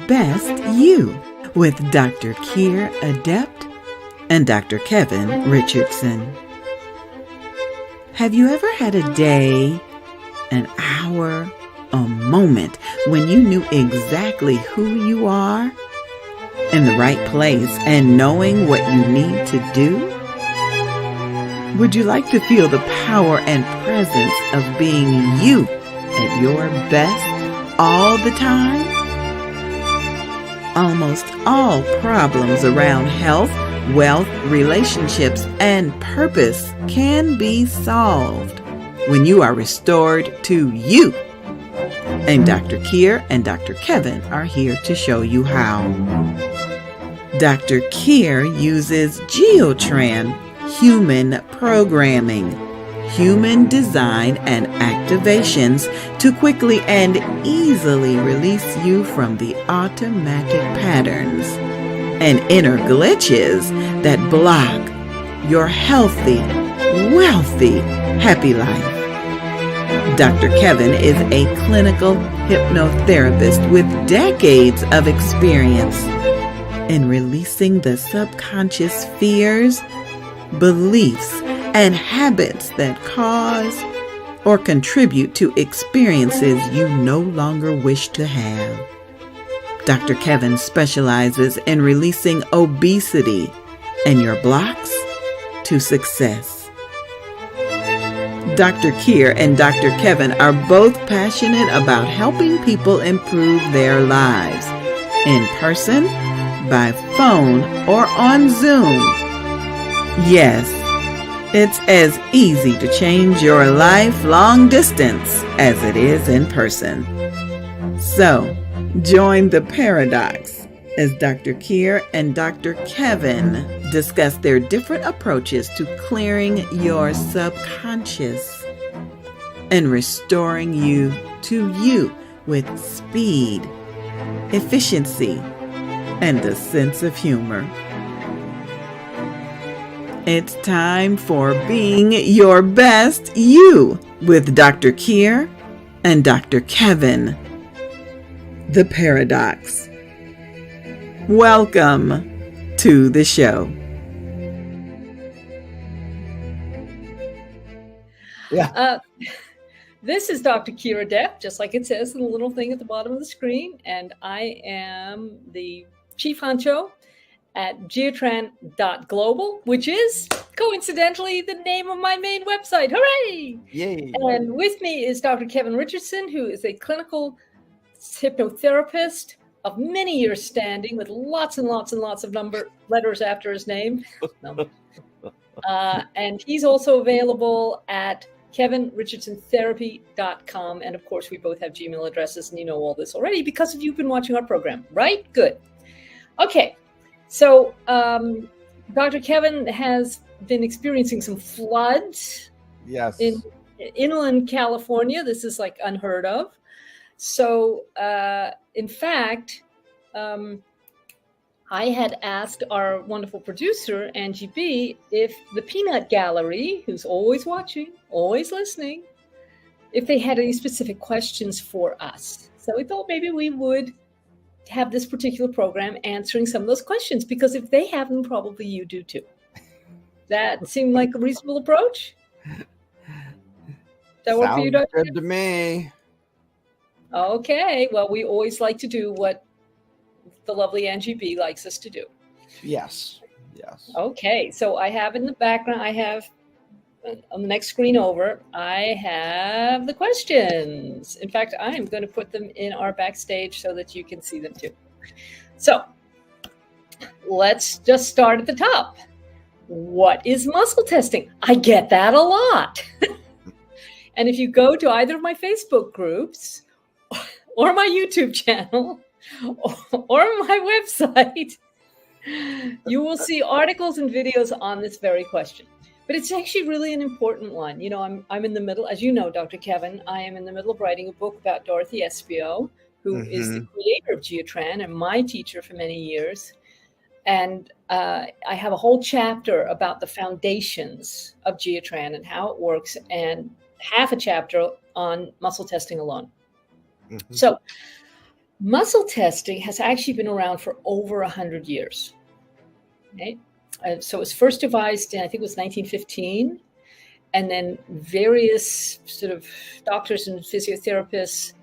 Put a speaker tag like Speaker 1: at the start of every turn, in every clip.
Speaker 1: best you with Dr. Kyre, Adept, and Dr. Kevin Richardson. Have you ever had a day, an hour, a moment when you knew exactly who you are, in the right place, and knowing what you need to do? Would you like to feel the power and presence of being you at your best all the time? Almost all problems around health, wealth, relationships, and purpose can be solved when you are restored to you. And Dr. Kyre and Dr. Kevin are here to show you how. Dr. Kyre uses Geotran human programming, human design, and activations to quickly and easily release you from the automatic patterns and inner glitches that block your healthy, wealthy, happy life. Dr. Kevin is a clinical hypnotherapist with decades of experience in releasing the subconscious fears, beliefs, and habits that cause or contribute to experiences you no longer wish to have. Dr. Kevin specializes in releasing obesity and your blocks to success. Dr. Kyre and Dr. Kevin are both passionate about helping people improve their lives in person, by phone, or on Zoom. Yes, it's as easy to change your life long distance as it is in person. So, join the paradox as Dr. Kyre and Dr. Kevin discuss their different approaches to clearing your subconscious and restoring you to you with speed, efficiency, and a sense of humor. It's time for being your best you with Dr. Kyre and Dr. Kevin. The Paradox. Welcome to the show.
Speaker 2: This is Dr. Kyre Adept, just like it says in the little thing at the bottom of the screen, and I am the chief honcho at geotran.global, which is coincidentally the name of my main website. Hooray!
Speaker 3: Yay!
Speaker 2: And with me is Dr. Kevin Richardson, who is a clinical hypnotherapist of many years standing with lots and lots and lots of letters after his name. And he's also available at kevinrichardsontherapy.com. And of course, we both have Gmail addresses, and you know all this already because you've been watching our program, right? Good. Okay. So Dr. Kevin has been experiencing some floods.
Speaker 3: Yes.
Speaker 2: In inland California. This is like unheard of. So in fact, I had asked our wonderful producer, Angie B., if the Peanut Gallery, who's always watching, always listening, if they had any specific questions for us. So we thought maybe we would have this particular program answering some of those questions, because if they have them, probably you do too. That seemed like a reasonable approach? That work for you, Dr.
Speaker 3: Good to me.
Speaker 2: Okay. Well, we always like to do what the lovely Angie B likes us to do.
Speaker 3: Yes. Yes.
Speaker 2: Okay. So I have in the background, I have on the next screen over, I have the questions. In fact, I am going to put them in our backstage so that you can see them too. So let's just start at the top. What is muscle testing? I get that a lot. And if you go to either of my Facebook groups or my YouTube channel or my website, you will see articles and videos on this very question. But it's actually really an important one. You know, I'm in the middle, as you know, Dr. Kevin, I am in the middle of writing a book about Dorothy Espio, who is the creator of Geotran and my teacher for many years. And I have a whole chapter about the foundations of Geotran and how it works, and half a chapter on muscle testing alone. So Muscle testing has actually been around for over 100 years. Okay? So it was first devised in, I think it was 1915. And then various sort of doctors and physiotherapists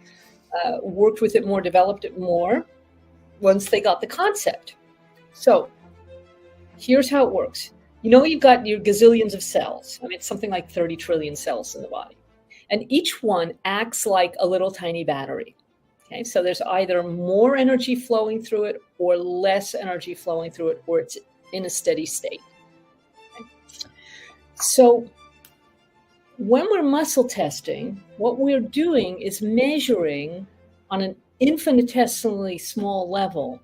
Speaker 2: worked with it more, developed it more once they got the concept. So here's how it works. You've got your gazillions of cells. I mean, it's something like 30 trillion cells in the body. And each one acts like a little tiny battery. Okay, so there's either more energy flowing through it or less energy flowing through it, or it's in a steady state. Okay? So when we're muscle testing, what we're doing is measuring on an infinitesimally small level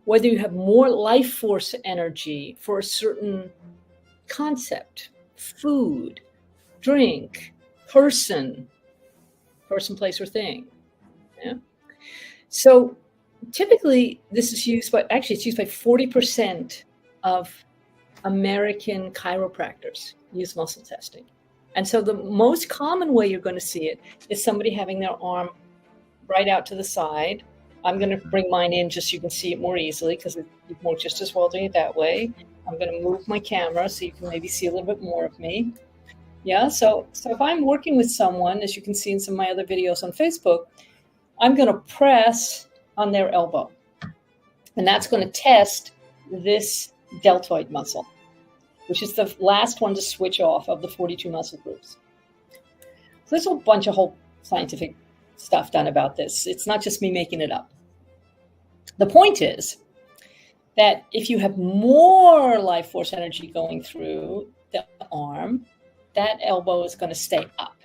Speaker 2: whether you have more life force energy for a certain concept, food, drink, person, place, or thing. Yeah. So typically this is used by, actually it's used by 40% of American chiropractors use muscle testing. And so the most common way you're going to see it is somebody having their arm right out to the side. I'm going to bring mine in just so you can see it more easily because you can work just as well doing it that way. I'm going to move my camera so you can maybe see a little bit more of me. Yeah, so if I'm working with someone, as you can see in some of my other videos on Facebook, I'm going to press on their elbow. And that's going to test this deltoid muscle, which is the last one to switch off of the 42 muscle groups. So there's a bunch of whole scientific stuff done about this. It's not just me making it up. The point is that if you have more life force energy going through the arm, that elbow is going to stay up.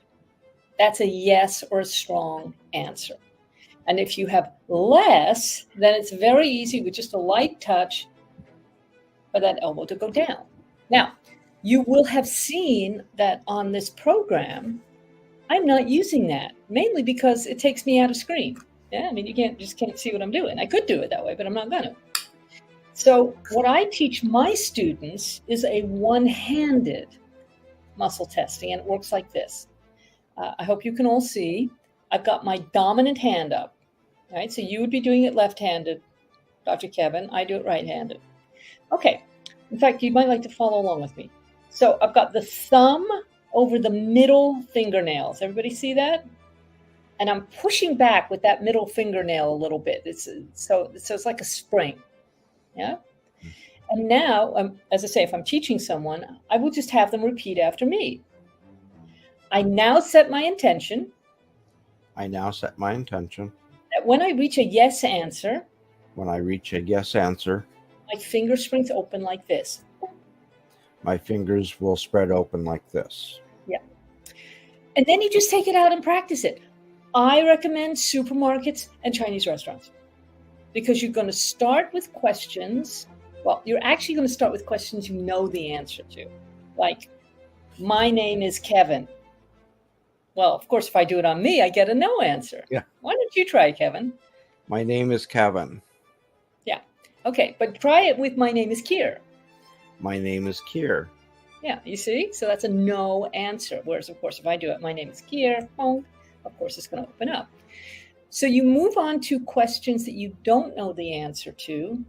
Speaker 2: That's a yes or a strong answer. And if you have less, then it's very easy with just a light touch for that elbow to go down. Now, you will have seen that on this program, I'm not using that, mainly because it takes me out of screen. Yeah, I mean, you can't see what I'm doing. I could do it that way, but I'm not going to. So what I teach my students is a one-handed muscle testing, and it works like this. I hope you can all see. I've got my dominant hand up, right? So you would be doing it left-handed, Dr. Kevin. I do it right-handed. Okay. In fact, you might like to follow along with me. So I've got the thumb over the middle fingernails. Everybody see that? And I'm pushing back with that middle fingernail a little bit. So it's like a spring. Yeah. And now, as I say, if I'm teaching someone, I will just have them repeat after me. I now set my intention.
Speaker 3: I now set my intention.
Speaker 2: That when I reach a yes answer.
Speaker 3: When I reach a yes answer.
Speaker 2: My finger springs open like this.
Speaker 3: My fingers will spread open like this.
Speaker 2: Yeah. And then you just take it out and practice it. I recommend supermarkets and Chinese restaurants because you're going to start with questions. Well, you're actually going to start with questions you know the answer to. Like, my name is Kevin. Well, of course, if I do it on me, I get a no answer.
Speaker 3: Yeah.
Speaker 2: Why don't you try, Kevin?
Speaker 3: My name is Kevin.
Speaker 2: Yeah. Okay, but try it with my name is Kyre.
Speaker 3: My name is Kyre.
Speaker 2: Yeah, you see? So that's a no answer. Whereas, of course, if I do it, my name is Kyre, of course, it's going to open up. So you move on to questions that you don't know the answer to,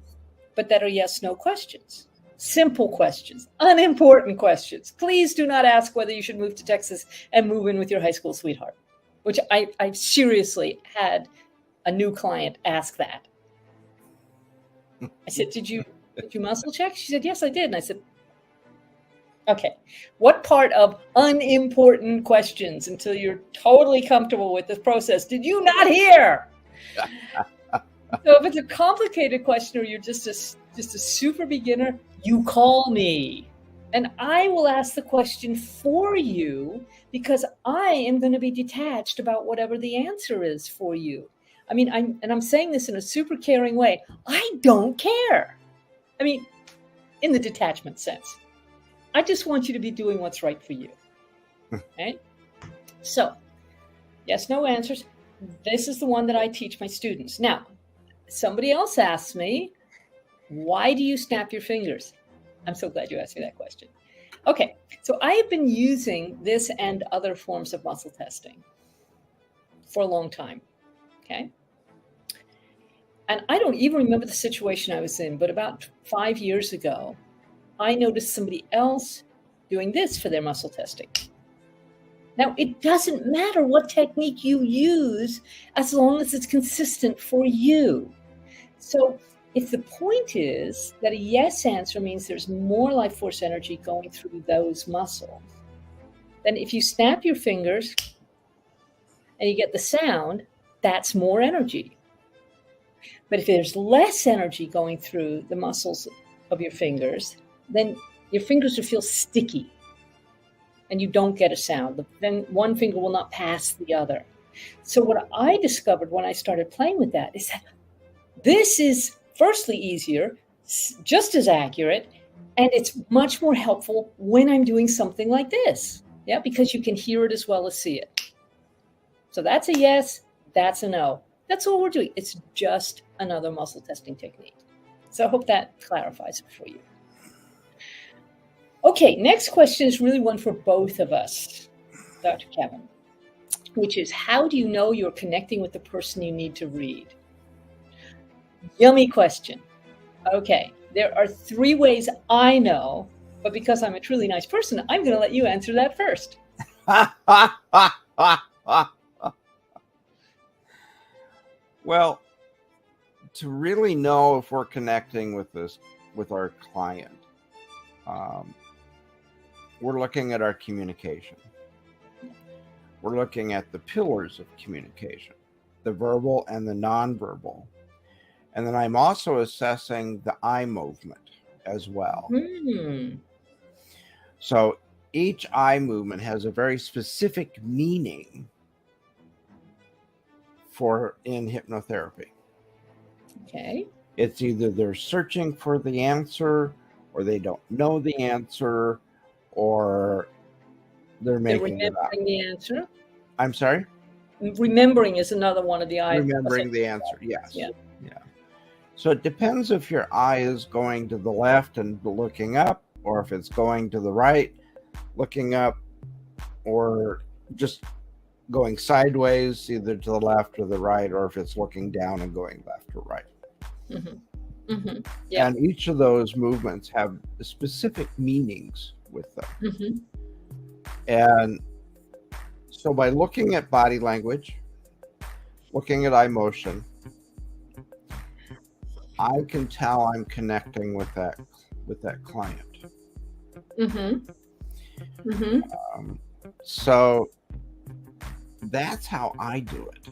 Speaker 2: but that are yes-no questions. Simple questions, unimportant questions. Please do not ask whether you should move to Texas and move in with your high school sweetheart, which I seriously had a new client ask that. I said, did you muscle check? She said, yes, I did. And I said, okay, what part of unimportant questions until you're totally comfortable with this process did you not hear? So if it's a complicated question or you're just a super beginner, you call me and I will ask the question for you because I am going to be detached about whatever the answer is for you. I mean, I'm saying this in a super caring way. I don't care. I mean, in the detachment sense. I just want you to be doing what's right for you. Right? So, yes, no answers. This is the one that I teach my students. Now, somebody else asked me, why do you snap your fingers? I'm so glad you asked me that question. Okay, so I have been using this and other forms of muscle testing for a long time. Okay. And I don't even remember the situation I was in, but about 5 years ago, I noticed somebody else doing this for their muscle testing. Now, it doesn't matter what technique you use as long as it's consistent for you. So if the point is that a yes answer means there's more life force energy going through those muscles, then if you snap your fingers and you get the sound, that's more energy. But if there's less energy going through the muscles of your fingers, then your fingers will feel sticky and you don't get a sound. Then one finger will not pass the other. So what I discovered when I started playing with that is that this is firstly easier, just as accurate, and it's much more helpful when I'm doing something like this. Yeah, because you can hear it as well as see it. So that's a yes, that's a no. That's all we're doing. It's just another muscle testing technique. So I hope that clarifies it for you. Okay, next question is really one for both of us, Dr. Kevin, which is, how do you know you're connecting with the person you need to read? Yummy question. Okay, there are 3 ways I know, but because I'm a truly nice person, I'm going to let you answer that first.
Speaker 3: Well, to really know if we're connecting with our client, we're looking at our communication. We're looking at the pillars of communication, the verbal and the nonverbal. And then I'm also assessing the eye movement as well. So each eye movement has a very specific meaning in hypnotherapy.
Speaker 2: Okay.
Speaker 3: It's either they're searching for the answer, or they don't know the answer, or they're making it up.
Speaker 2: Remembering the answer.
Speaker 3: I'm sorry?
Speaker 2: Remembering is another one of the eye.
Speaker 3: Remembering the answer, yes.
Speaker 2: Yeah.
Speaker 3: So it depends if your eye is going to the left and looking up, or if it's going to the right, looking up, or just going sideways, either to the left or the right, or if it's looking down and going left or right.
Speaker 2: Mm-hmm. Mm-hmm. Yeah.
Speaker 3: And each of those movements have specific meanings with them.
Speaker 2: Mm-hmm.
Speaker 3: And so by looking at body language, looking at eye motion, I can tell I'm connecting with that client.
Speaker 2: Mm-hmm. Mm-hmm.
Speaker 3: So that's how I do it.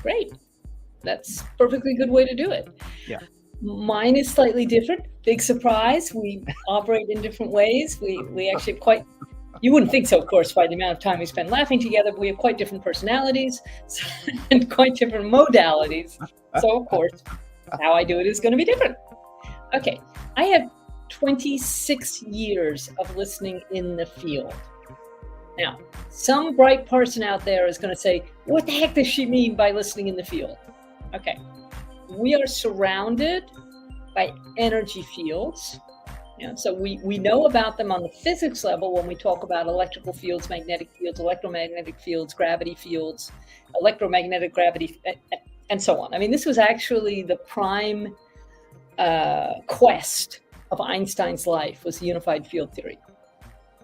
Speaker 2: Great. That's a perfectly good way to do it.
Speaker 3: Yeah.
Speaker 2: Mine is slightly different. Big surprise. We operate in different ways. We actually you wouldn't think so, of course, by the amount of time we spend laughing together, but we have quite different personalities and quite different modalities. So, of course, how I do it is going to be different. Okay. I have 26 years of listening in the field. Now, some bright person out there is going to say, what the heck does she mean by listening in the field? Okay. We are surrounded by energy fields. So we know about them on the physics level when we talk about electrical fields, magnetic fields, electromagnetic fields, gravity fields, electromagnetic gravity, and so on. I mean, this was actually the prime quest of Einstein's life, was the unified field theory.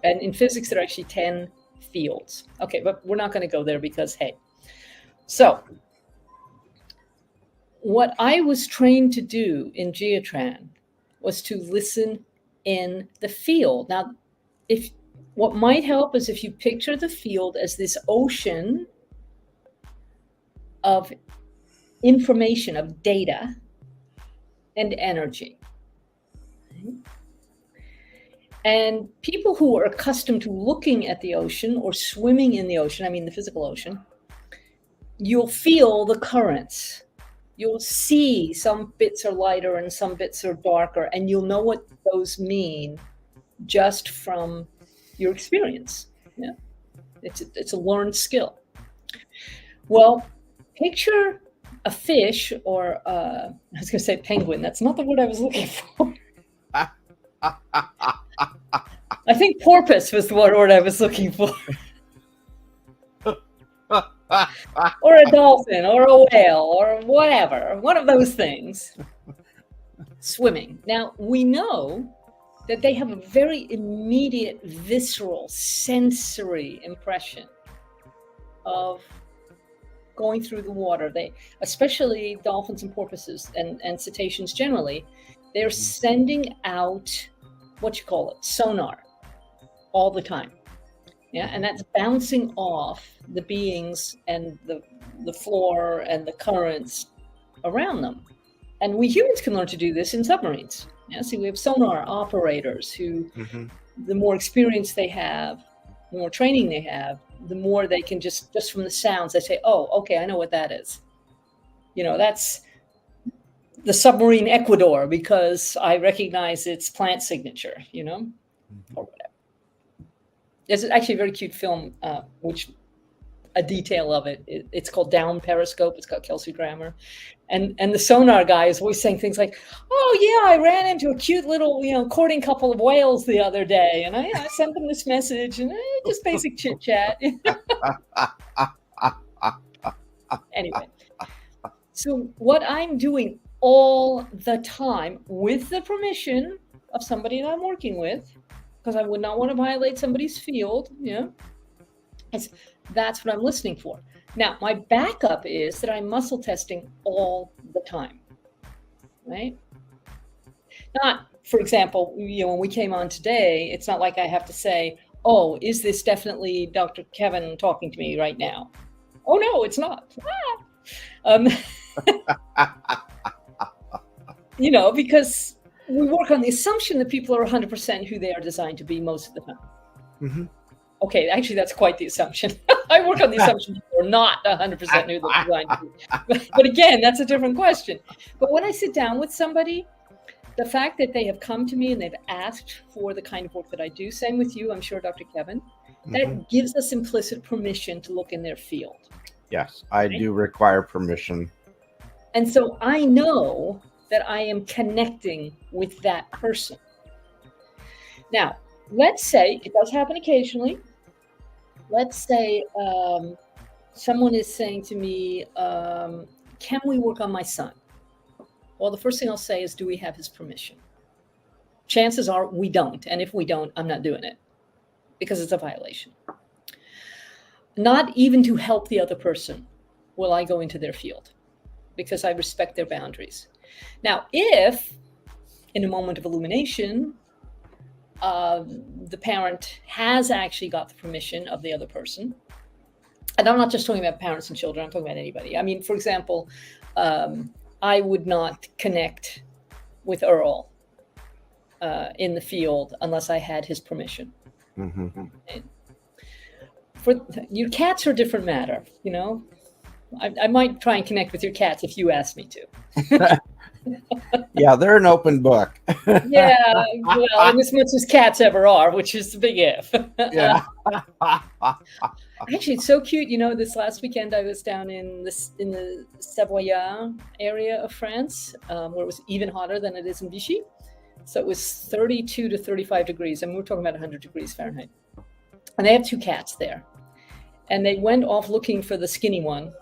Speaker 2: And in physics, there are actually 10 fields. Okay, but we're not going to go there because, hey. So what I was trained to do in Geotran was to listen in the field. Now, what might help is if you picture the field as this ocean of information, of data and energy. And people who are accustomed to looking at the ocean or swimming in the ocean, I mean the physical ocean, you'll feel the currents. You'll see some bits are lighter and some bits are darker, and you'll know what those mean just from your experience. Yeah, it's a learned skill. Well, picture a fish, or I was going to say penguin. That's not the word I was looking for. I think porpoise was the word I was looking for. or a dolphin or a whale or whatever, one of those things, swimming. Now, we know that they have a very immediate, visceral, sensory impression of going through the water. They, especially dolphins and porpoises and cetaceans generally, they're sending out, what you call it, sonar all the time. Yeah, and that's bouncing off the beings and the floor and the currents around them. And we humans can learn to do this in submarines. Yeah, so we have sonar operators who, the more experience they have, the more training they have, the more they can just from the sounds, they say, oh, okay, I know what that is. You know, that's the submarine Ecuador because I recognize its plant signature, you know, or whatever. There's actually a very cute film, which a detail of it. It's called Down Periscope. It's got Kelsey Grammer. And the sonar guy is always saying things like, oh, yeah, I ran into a cute little, courting couple of whales the other day. And I sent them this message and just basic chit chat. Anyway, so what I'm doing all the time with the permission of somebody that I'm working with, because I would not want to violate somebody's field, that's what I'm listening for. Now, my backup is that I'm muscle testing all the time, right? Not, for example, when we came on today, it's not like I have to say, oh, is this definitely Dr. Kevin talking to me right now? Oh, no, it's not. Because we work on the assumption that people are 100% who they are designed to be most of the time. Mm-hmm. Okay, actually, that's quite the assumption. I work on the assumption people are not 100% who they're designed to be. But again, that's a different question. But when I sit down with somebody, the fact that they have come to me and they've asked for the kind of work that I do, same with you, I'm sure, Dr. Kevin, that gives us implicit permission to look in their field.
Speaker 3: Yes, I do require permission.
Speaker 2: And so I know that I am connecting with that person. Now, let's say, it does happen occasionally. Let's say someone is saying to me, can we work on my son? Well, the first thing I'll say is, do we have his permission? Chances are we don't. And if we don't, I'm not doing it because it's a violation. Not even to help the other person will I go into their field because I respect their boundaries. Now, if in a moment of illumination, the parent has actually got the permission of the other person, and I'm not just talking about parents and children, I'm talking about anybody. I mean, for example, I would not connect with Earl in the field unless I had his permission. Mm-hmm. For your cats are a different matter, I might try and connect with your cats if you ask me to.
Speaker 3: Yeah, they're an open book.
Speaker 2: Yeah, well, and as much as cats ever are, which is a big if.
Speaker 3: Yeah.
Speaker 2: Actually, it's so cute. This last weekend I was down in the Savoyard area of France, where it was even hotter than it is in Vichy. So it was 32 to 35 degrees, and we're talking about 100 degrees Fahrenheit. And they have 2 cats there. And they went off looking for the skinny one.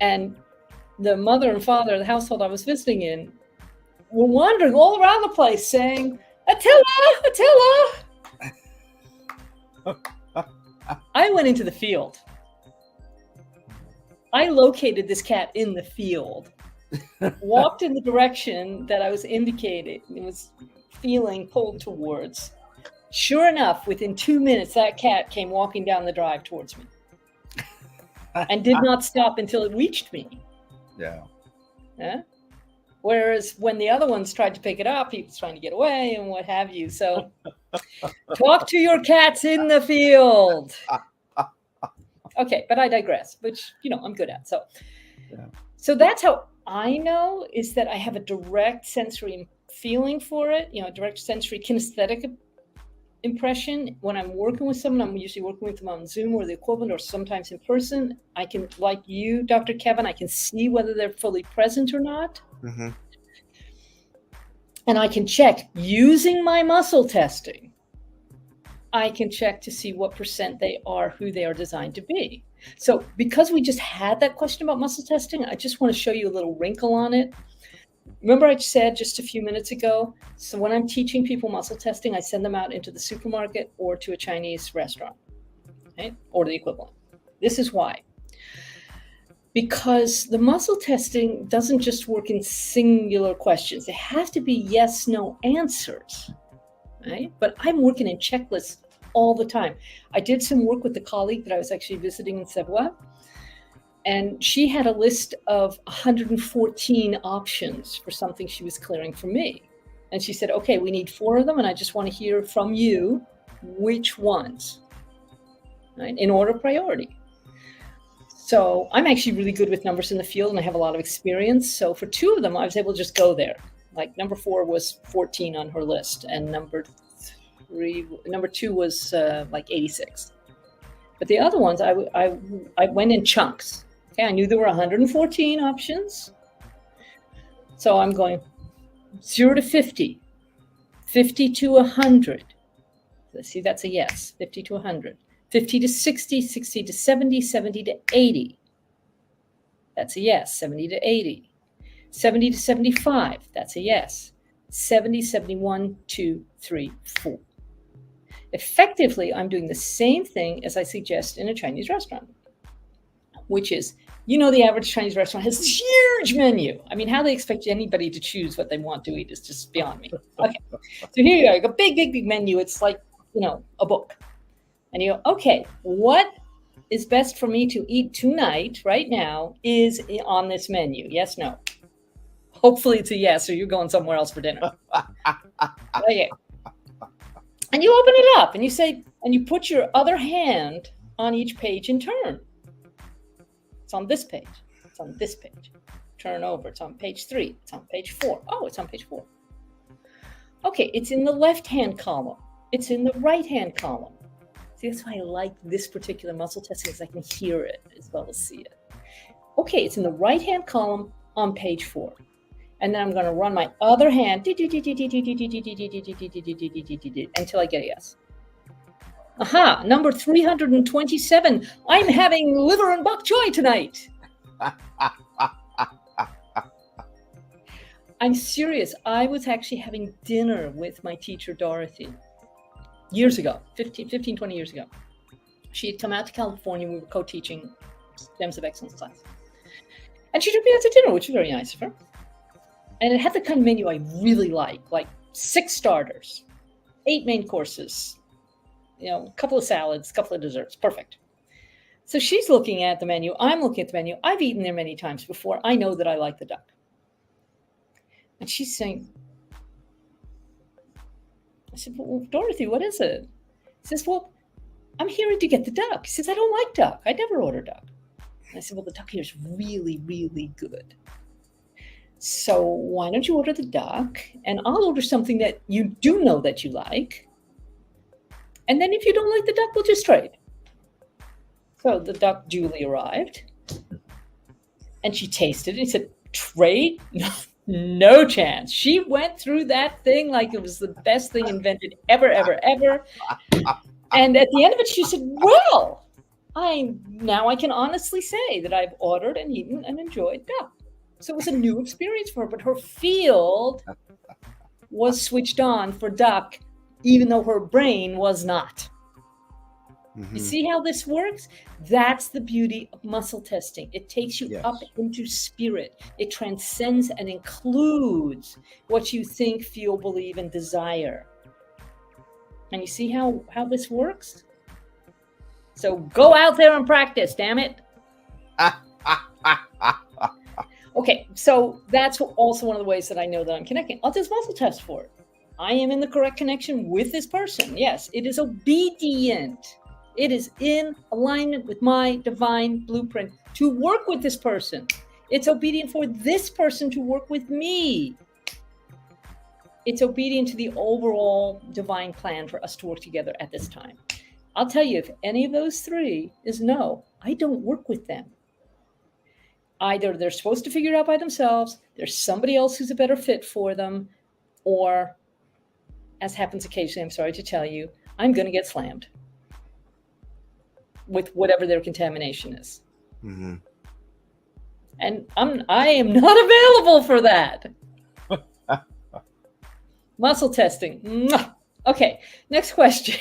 Speaker 2: And the mother and father of the household I was visiting in were wandering all around the place saying, Attila, Attila. I went into the field. I located this cat in the field, walked in the direction that I was indicated, it was feeling pulled towards. Sure enough, within 2 minutes, that cat came walking down the drive towards me and did not stop until it reached me. Yeah. Whereas when the other ones tried to pick it up, he was trying to get away and what have you. So talk to your cats in the field. Okay, but I digress, which, I'm good at. So that's how I know, is that I have a direct sensory feeling for it, direct sensory kinesthetic impression. When I'm working with someone, I'm usually working with them on Zoom or the equivalent, or sometimes in person. I can, like you, Dr. Kevin, I can see whether they're fully present or not. Mm-hmm. And I can check using my muscle testing. I can check to see what % they are who they are designed to be. So because we just had that question about muscle testing, I just want to show you a little wrinkle on it. Remember I said just a few minutes ago, so when I'm teaching people muscle testing, I send them out into the supermarket or to a Chinese restaurant, okay? Or the equivalent. This is why. Because the muscle testing doesn't just work in singular questions. They have to be yes, no answers, right? But I'm working in checklists all the time. I did some work with a colleague that I was actually visiting in Savoie, and she had a list of 114 options for something she was clearing for me. And she said, okay, we need 4 of them, and I just want to hear from you which ones, right? In order of priority. So I'm actually really good with numbers in the field, and I have a lot of experience. So for 2 of them, I was able to just go there. Like number 4 was 14 on her list, and number 2 was like 86. But the other ones, I went in chunks. Okay, I knew there were 114 options. So I'm going 0 to 50, 50 to 100. See, that's a yes, 50 to 100. 50 to 60, 60 to 70, 70 to 80. That's a yes, 70 to 80. 70 to 75, that's a yes. 70, 71, 2, 3, 4. Effectively, I'm doing the same thing as I suggest in a Chinese restaurant, which is, the average Chinese restaurant has a huge menu. I mean, how they expect anybody to choose what they want to eat is just beyond me. Okay, so here you go, a big, big, big menu. It's like, a book. And you go, okay, what is best for me to eat tonight, right now, is on this menu? Yes, no. Hopefully it's a yes, or you're going somewhere else for dinner. Okay. And you open it up and you say, and you put your other hand on each page in turn. It's on this page. It's on this page. Turn over. It's on page 3. It's on page 4. Oh, it's on page 4. Okay, it's in the left-hand column. It's in the right-hand column. See, that's why I like this particular muscle testing, because I can hear it as well as see it. Okay, it's in the right-hand column on page 4. And then I'm going to run my other hand until I get a yes. Aha, number 327. I'm having liver and bok choy tonight. I'm serious. I was actually having dinner with my teacher, Dorothy, years ago, 15, 20 years ago. She had come out to California. We were co-teaching Gems of Excellence class. And she took me out to dinner, which was very nice of her. And it had the kind of menu I really like 6 starters, 8 main courses, a couple of salads, a couple of desserts. Perfect. So she's looking at the menu. I'm looking at the menu. I've eaten there many times before. I know that I like the duck. And she's saying, I said, well, Dorothy, what is it? She says, well, I'm hearing to get the duck. She says, I don't like duck. I never order duck. And I said, well, the duck here is really, really good. So why don't you order the duck, and I'll order something that you do know that you like. And then if you don't like the duck, we'll just trade. So the duck duly arrived, and she tasted it and said, trade? No chance. She went through that thing like it was the best thing invented ever, ever, ever. And at the end of it, she said, well, now I can honestly say that I've ordered and eaten and enjoyed duck. So it was a new experience for her, but her field was switched on for duck, even though her brain was not. Mm-hmm. You see how this works? That's the beauty of muscle testing. It takes you up into spirit. It transcends and includes what you think, feel, believe, and desire. And you see how this works? So go out there and practice, damn it. Okay, so that's also one of the ways that I know that I'm connecting. I'll just muscle test for it. I am in the correct connection with this person. Yes, it is obedient. It is in alignment with my divine blueprint to work with this person. It's obedient for this person to work with me. It's obedient to the overall divine plan for us to work together at this time. I'll tell you, if any of those 3 is no, I don't work with them. Either they're supposed to figure it out by themselves, there's somebody else who's a better fit for them, or, as happens occasionally, I'm sorry to tell you, I'm going to get slammed. with whatever their contamination is.
Speaker 3: Mm-hmm.
Speaker 2: And I am not available for that. Muscle testing. Mwah. Okay, next question.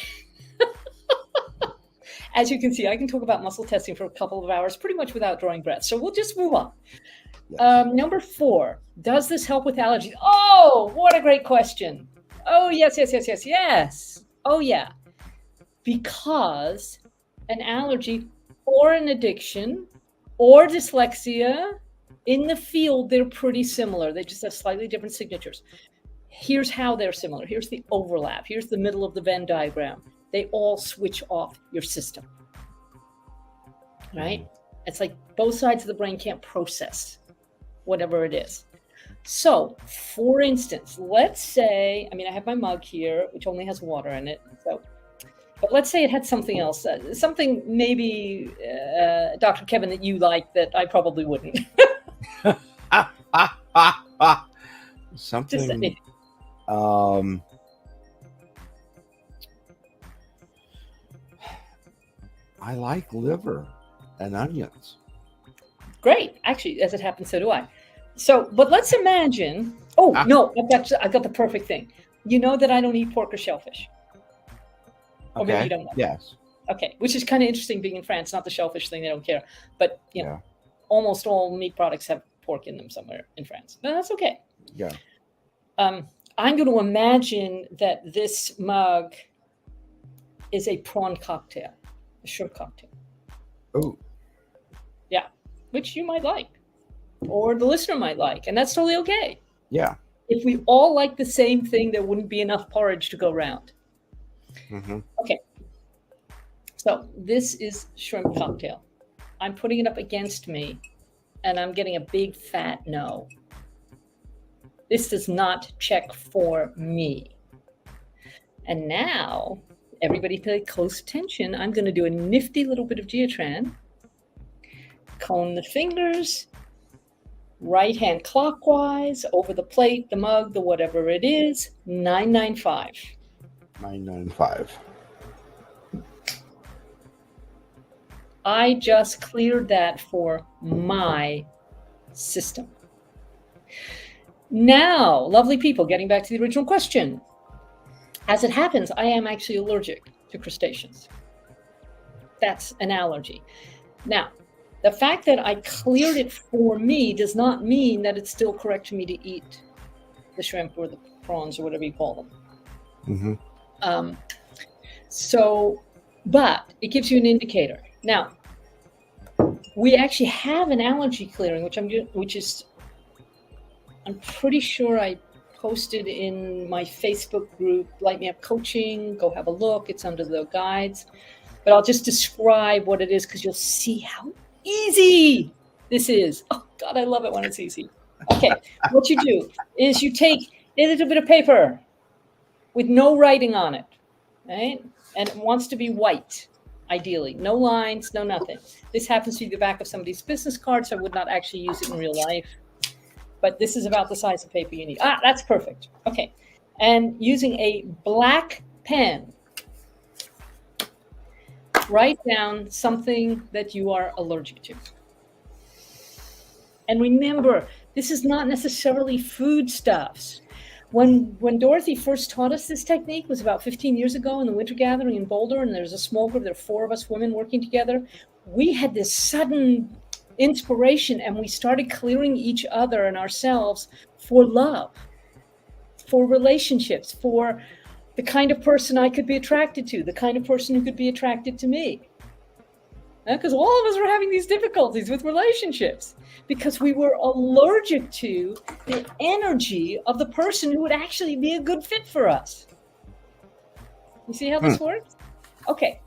Speaker 2: As you can see, I can talk about muscle testing for a couple of hours pretty much without drawing breath. So we'll just move on.
Speaker 3: Yes.
Speaker 2: Number 4, does this help with allergies? Oh, what a great question. Oh, yes. Oh, yeah. Because an allergy or an addiction or dyslexia, in the field, they're pretty similar. They just have slightly different signatures. Here's how they're similar. Here's the overlap. Here's the middle of the Venn diagram. They all switch off your system, right? It's like both sides of the brain can't process whatever it is. So, for instance, let's say, I have my mug here, which only has water in it. So, but let's say it had something else, something maybe, Dr. Kevin, that you like that I probably wouldn't.
Speaker 3: Something. I like liver and onions.
Speaker 2: Great. Actually, as it happens, so do I. So, but let's imagine. No, I've got the perfect thing. You know that I don't eat pork or shellfish. Or maybe you don't know.
Speaker 3: Yes.
Speaker 2: Okay, which is kind of interesting being in France. Not the shellfish thing; they don't care. But you know, almost all meat products have pork in them somewhere in France. But that's okay.
Speaker 3: Yeah.
Speaker 2: I'm going to imagine that this mug is a prawn cocktail, a shrimp cocktail.
Speaker 3: Oh.
Speaker 2: Yeah, which you might like, or the listener might like, and that's totally okay.
Speaker 3: Yeah.
Speaker 2: If we all like the same thing, there wouldn't be enough porridge to go around.
Speaker 3: Mm-hmm.
Speaker 2: Okay. So this is shrimp cocktail. I'm putting it up against me, and I'm getting a big fat no. This does not check for me. And now, everybody pay close attention. I'm going to do a nifty little bit of Geotran. Cone the fingers. Right hand clockwise, over the plate, the mug, the whatever it is. 995.
Speaker 3: 995.
Speaker 2: I just cleared that for my system. Now, lovely people, getting back to the original question. As it happens, I am actually allergic to crustaceans. That's an allergy. Now, the fact that I cleared it for me does not mean that it's still correct for me to eat the shrimp or the prawns or whatever you call them.
Speaker 3: Mm-hmm.
Speaker 2: But it gives you an indicator. Now, we actually have an allergy clearing, I'm pretty sure I posted in my Facebook group, Light Me Up Coaching. Go have a look. It's under the guides. But I'll just describe what it is because you'll see how easy this is. Oh, God, I love it when it's easy. Okay, what you do is you take a little bit of paper with no writing on it, right? And it wants to be white, ideally. No lines, no nothing. This happens to be the back of somebody's business card, so I would not actually use it in real life. But this is about the size of paper you need. That's perfect. Okay. And using a black pen, write down something that you are allergic to. And remember, this is not necessarily foodstuffs. When Dorothy first taught us this technique was about 15 years ago in the Winter Gathering in Boulder, and there's a small group, there are 4 of us women working together. We had this sudden inspiration, and we started clearing each other and ourselves for love, for relationships, for the kind of person I could be attracted to, the kind of person who could be attracted to me. Because all of us were having these difficulties with relationships because we were allergic to the energy of the person who would actually be a good fit for us. You see how this works? Okay.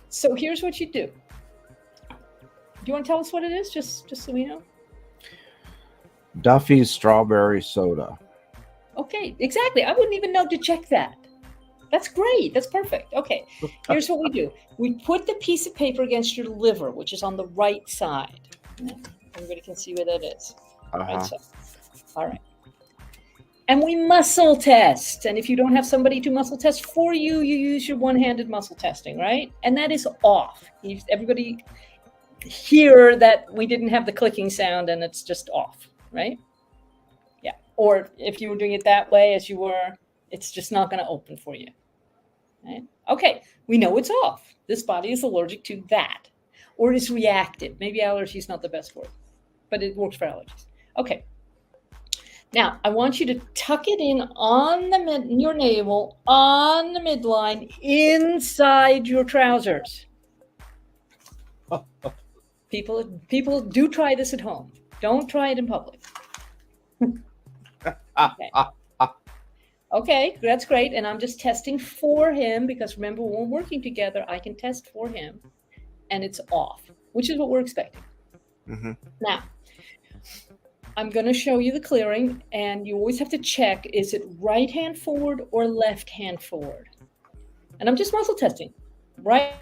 Speaker 2: So here's what you do. Do you want to tell us what it is, just so we know?
Speaker 3: Duffy's strawberry soda.
Speaker 2: Okay, exactly. I wouldn't even know to check that. That's great. That's perfect. Okay, here's what we do. We put the piece of paper against your liver, which is on the right side. Everybody can see where that is.
Speaker 3: Uh-huh.
Speaker 2: Right side. All right. And we muscle test. And if you don't have somebody to muscle test for you, you use your one-handed muscle testing, right? And that is off. Everybody hear that we didn't have the clicking sound and it's just off, right? Yeah. Or if you were doing it that way as you were, it's just not going to open for you. Right? Okay, we know it's off. This body is allergic to that. Or it is reactive. Maybe allergy is not the best word, but it works for allergies. Okay. Now, I want you to tuck it in on your navel, on the midline, inside your trousers. People do try this at home. Don't try it in public. Okay. Okay, that's great. And I'm just testing for him because remember, when we're working together, I can test for him and it's off, which is what we're expecting.
Speaker 3: Mm-hmm.
Speaker 2: Now, I'm going to show you the clearing, and you always have to check, is it right hand forward or left hand forward? And I'm just muscle testing. Right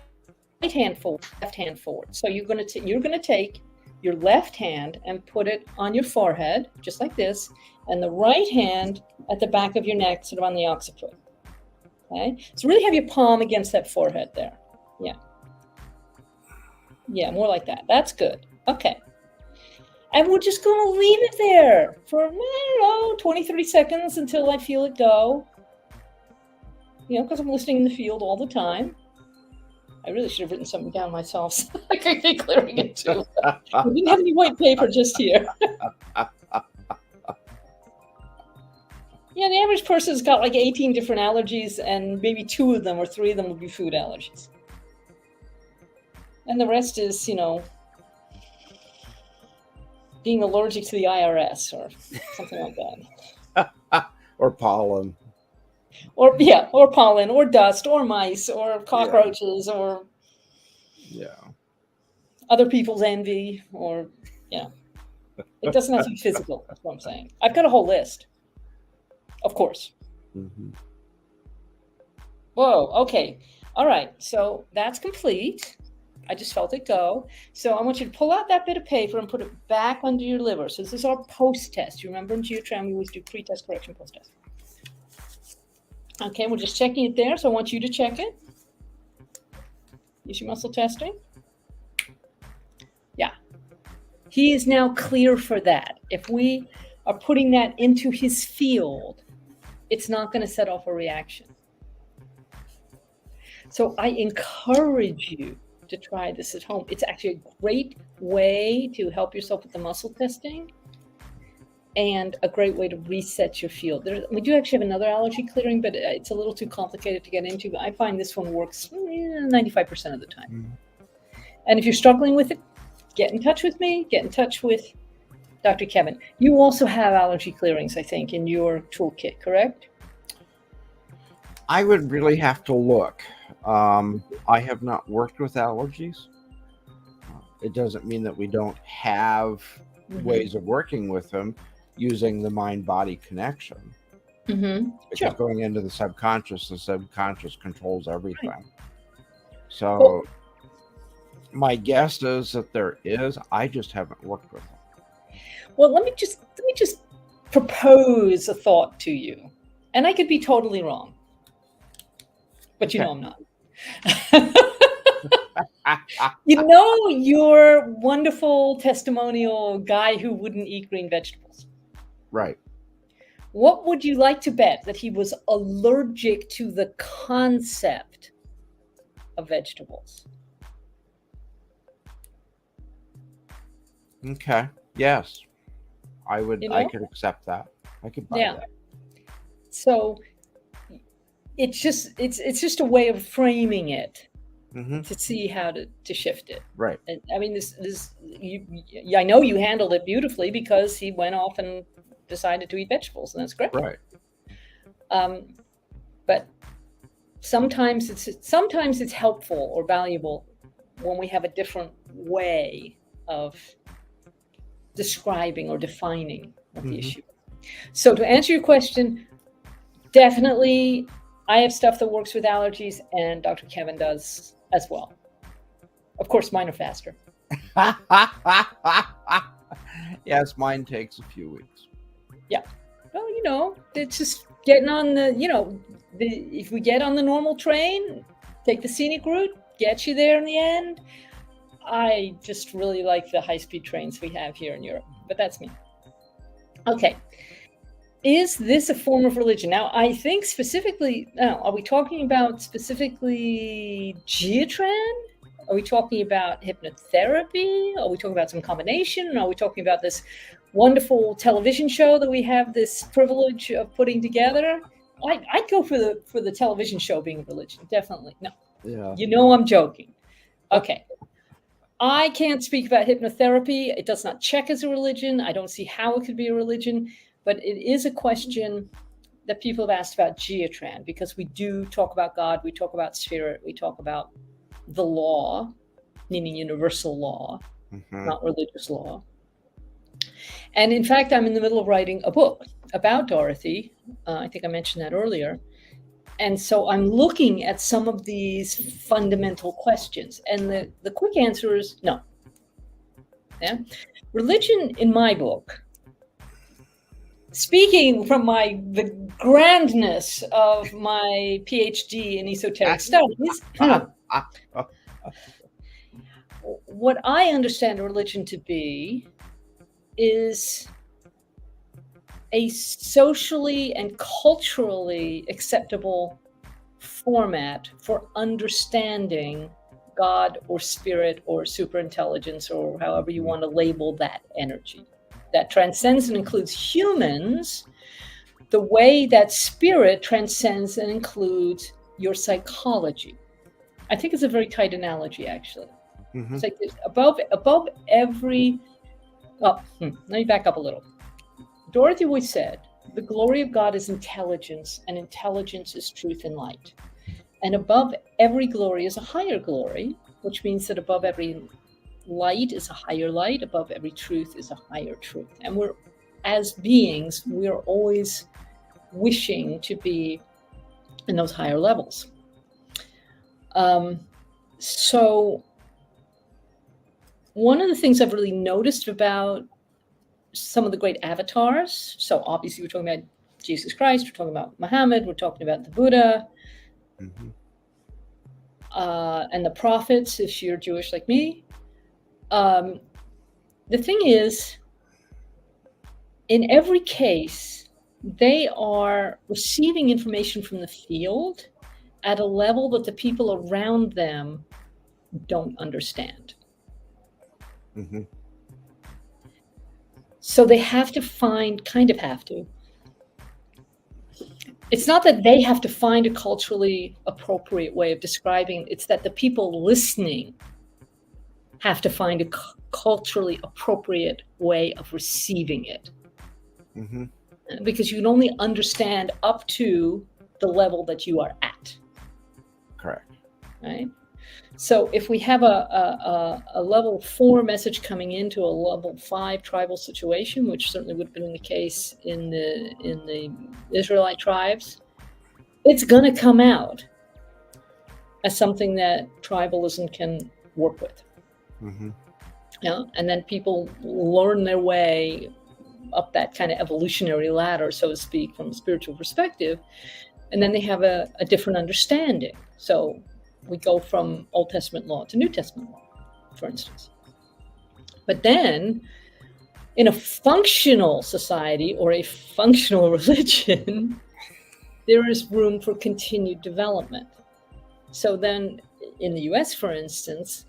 Speaker 2: hand forward, left hand forward. So you're going to take your left hand and put it on your forehead, just like this, and the right hand at the back of your neck, sort of on the occiput. Okay? So really have your palm against that forehead there. Yeah. Yeah, more like that. That's good. Okay. And we're just going to leave it there for, I don't know, 20, 30 seconds until I feel it go. You know, because I'm listening in the field all the time. I really should have written something down myself so I could be clearing it too. We didn't have any white paper just here. Yeah, the average person's got like 18 different allergies, and maybe 2 of them or 3 of them would be food allergies. And the rest is, you know, being allergic to the IRS or something like that.
Speaker 3: Or pollen.
Speaker 2: Or pollen, or dust, or mice, or cockroaches, or other people's envy, or it doesn't have to be physical. That's what I'm saying. I've got a whole list, of course.
Speaker 3: Mm-hmm.
Speaker 2: Whoa. Okay. All right. So that's complete. I just felt it go. So I want you to pull out that bit of paper and put it back under your liver. So this is our post-test. You remember in Geotram, we always do pre-test, correction, post-test. Okay, we're just checking it there. So I want you to check it. Use your muscle testing. Yeah. He is now clear for that. If we are putting that into his field, it's not going to set off a reaction. So I encourage you to try this at home. It's actually a great way to help yourself with the muscle testing and a great way to reset your field. We do actually have another allergy clearing, but it's a little too complicated to get into. But I find this one works 95% of the time. Mm. And if you're struggling with it, get in touch with me, get in touch with Dr. Kevin. You also have allergy clearings, I think, in your toolkit, correct?
Speaker 3: I would really have to look. I have not worked with allergies. It doesn't mean that we don't have ways of working with them using the mind-body connection.
Speaker 2: Mm-hmm.
Speaker 3: Because going into the subconscious controls everything. Right. So my guess is that there is. I just haven't worked with them.
Speaker 2: Well, let me just propose a thought to you, and I could be totally wrong, but you know I'm not. You know your wonderful testimonial guy who wouldn't eat green vegetables.
Speaker 3: Right.
Speaker 2: What would you like to bet that he was allergic to the concept of vegetables?
Speaker 3: Okay. Yes. I would.
Speaker 2: You know?
Speaker 3: I could accept that. I could buy that.
Speaker 2: So it's just a way of framing it to see how to shift it.
Speaker 3: Right.
Speaker 2: And I mean, I know you handled it beautifully because he went off and decided to eat vegetables, and that's great.
Speaker 3: Right.
Speaker 2: But sometimes it's helpful or valuable when we have a different way of describing or defining what the issue is. So to answer your question, definitely I have stuff that works with allergies, and Dr. Kevin does as well. Of course, mine are faster.
Speaker 3: Yes, mine takes a few weeks.
Speaker 2: Yeah, Well, it's just getting on if we get on the normal train, take the scenic route, get you there in the end. I just really like the high-speed trains we have here in Europe, but that's me. Okay. Is this a form of religion? Now, I think specifically, are we talking about specifically Geotran? Are we talking about hypnotherapy? Are we talking about some combination? Are we talking about this wonderful television show that we have this privilege of putting together? I'd go for the television show being a religion, definitely. No,
Speaker 3: Yeah.
Speaker 2: I'm joking. Okay. I can't speak about hypnotherapy. It does not check as a religion. I don't see how it could be a religion, but it is a question that people have asked about Geotran, because we do talk about God, we talk about spirit, we talk about the law, meaning universal law, not religious law. And in fact, I'm in the middle of writing a book about Dorothy. I think I mentioned that earlier. And so I'm looking at some of these fundamental questions. And the quick answer is no. Yeah? Religion in my book, speaking from the grandness of my PhD in esoteric studies, what I understand religion to be is a socially and culturally acceptable format for understanding God or spirit or superintelligence, or however you want to label that energy that transcends and includes humans, the way that spirit transcends and includes your psychology. I think it's a very tight analogy, actually. It's like above every. Let me back up a little. Dorothy always said, the glory of God is intelligence, and intelligence is truth and light. And above every glory is a higher glory, which means that above every light is a higher light, above every truth is a higher truth. And we're, as beings, we're always wishing to be in those higher levels. So one of the things I've really noticed about some of the great avatars, so obviously we're talking about Jesus Christ, we're talking about Muhammad, we're talking about the Buddha, and the prophets, if you're Jewish like me. The thing is, in every case, they are receiving information from the field at a level that the people around them don't understand. So they have to it's not that they have to find a culturally appropriate way of describing, it's that the people listening have to find a culturally appropriate way of receiving it. Because you can only understand up to the level that you are at.
Speaker 3: Correct.
Speaker 2: Right? So if we have a level 4 message coming into a level 5 tribal situation, which certainly would have been the case in the Israelite tribes, it's going to come out as something that tribalism can work with. Yeah, and then people learn their way up that kind of evolutionary ladder, so to speak, from a spiritual perspective, and then they have a different understanding. So we go from Old Testament law to New Testament law, for instance. But then, in a functional society or a functional religion, there is room for continued development. So then, in the US, for instance,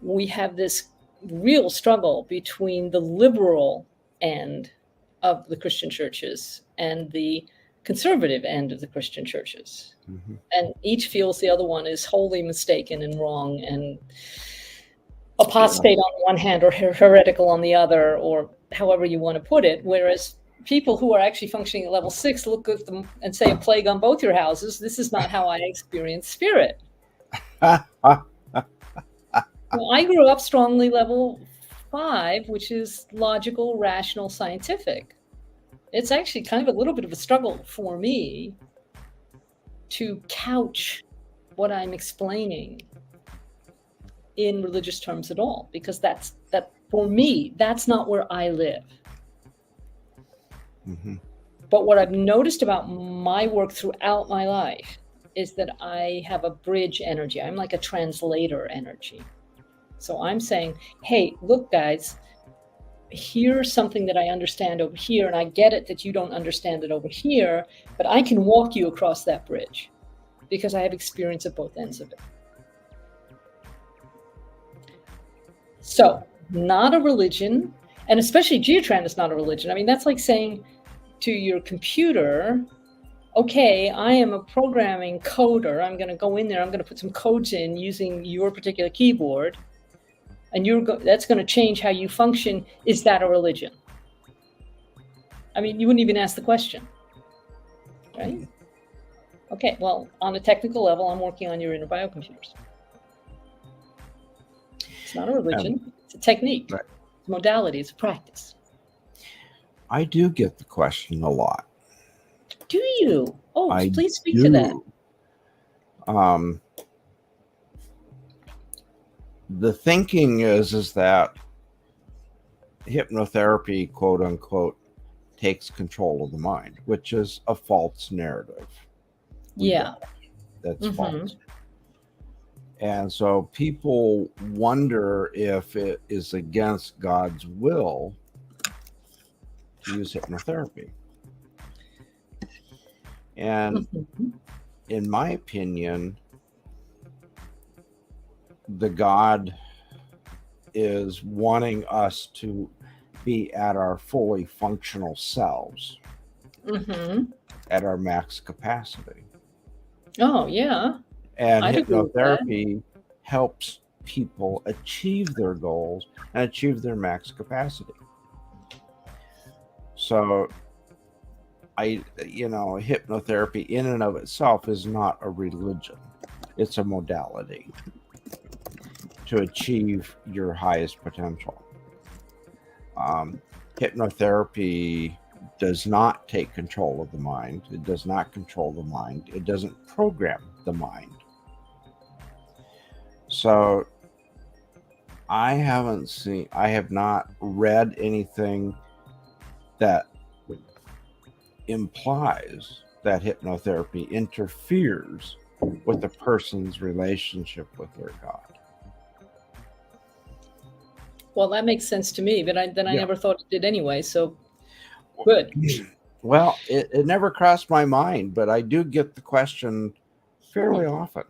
Speaker 2: we have this real struggle between the liberal end of the Christian churches and the conservative end of the Christian churches. And each feels the other one is wholly mistaken and wrong and apostate on the one hand or heretical on the other, or however you want to put it. Whereas people who are actually functioning at level 6 look at them and say, a plague on both your houses. This is not how I experience spirit. Well, I grew up strongly level 5, which is logical, rational, scientific. It's actually kind of a little bit of a struggle for me to couch what I'm explaining in religious terms at all, because that for me, that's not where I live. But what I've noticed about my work throughout my life is that I have a bridge energy. I'm like a translator energy. So I'm saying, hey, look, guys, here's something that I understand over here, and I get it that you don't understand it over here, but I can walk you across that bridge because I have experience at both ends of it. So, not a religion, and especially Geotran is not a religion. I mean, that's like saying to your computer, okay, I am a programming coder. I'm going to go in there. I'm going to put some codes in using your particular keyboard, and that's going to change how you function. Is that a religion? I mean, you wouldn't even ask the question, right? Okay, well, on a technical level, I'm working on your inner biocomputers. It's not a religion. It's a technique.
Speaker 3: Right.
Speaker 2: It's a modality. It's a practice.
Speaker 3: I do get the question a lot.
Speaker 2: Do you? Oh, please speak
Speaker 3: do.
Speaker 2: to that.
Speaker 3: The thinking is that hypnotherapy, quote unquote, takes control of the mind, which is a false narrative.
Speaker 2: Yeah.
Speaker 3: That's false. And so people wonder if it is against God's will to use hypnotherapy. And in my opinion, the God is wanting us to be at our fully functional selves, at our max capacity.
Speaker 2: Oh, yeah.
Speaker 3: And hypnotherapy helps people achieve their goals and achieve their max capacity. So hypnotherapy in and of itself is not a religion. It's a modality to achieve your highest potential. Hypnotherapy does not take control of the mind. It does not control the mind. It doesn't program the mind. So I have not read anything that implies that hypnotherapy interferes with a person's relationship with their God.
Speaker 2: Well, that makes sense to me, but I never thought it did anyway. So good.
Speaker 3: Well, it never crossed my mind, but I do get the question fairly often.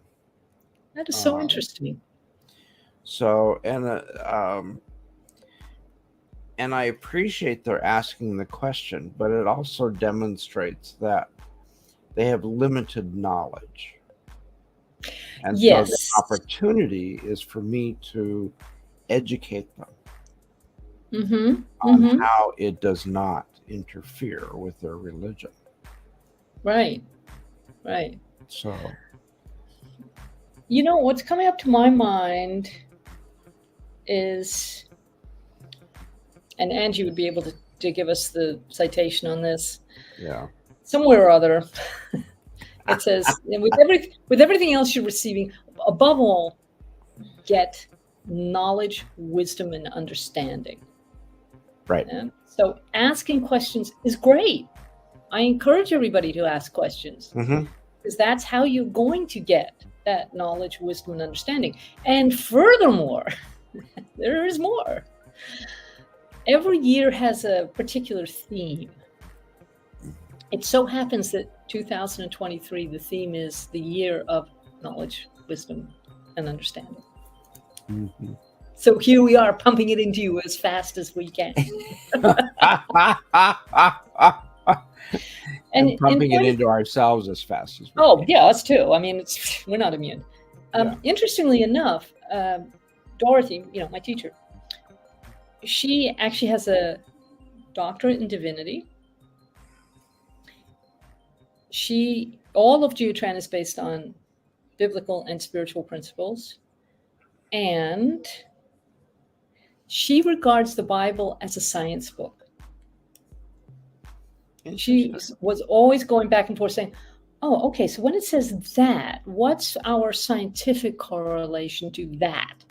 Speaker 2: That is so interesting.
Speaker 3: So, and I appreciate their asking the question, but it also demonstrates that they have limited knowledge. And so the opportunity is for me to educate them on how it does not interfere with their religion.
Speaker 2: Right.
Speaker 3: So,
Speaker 2: what's coming up to my mind is, and Angie would be able to give us the citation on this.
Speaker 3: Yeah.
Speaker 2: Somewhere or other, it says, with everything else you're receiving, above all, get knowledge, wisdom, and understanding.
Speaker 3: Right.
Speaker 2: And so asking questions is great. I encourage everybody to ask questions because that's how you're going to get that knowledge, wisdom, and understanding. And furthermore, there is more. Every year has a particular theme. It so happens that 2023, the theme is the year of knowledge, wisdom, and understanding. So here we are, pumping it into you as fast as we can.
Speaker 3: and pumping it into ourselves as fast as we can.
Speaker 2: Yeah, us too. I mean, we're not immune. Interestingly enough, Dorothy, my teacher, she actually has a doctorate in divinity. All of Geotran is based on biblical and spiritual principles. And she regards the Bible as a science book. She was always going back and forth saying, oh, okay, so when it says that, what's our scientific correlation to that?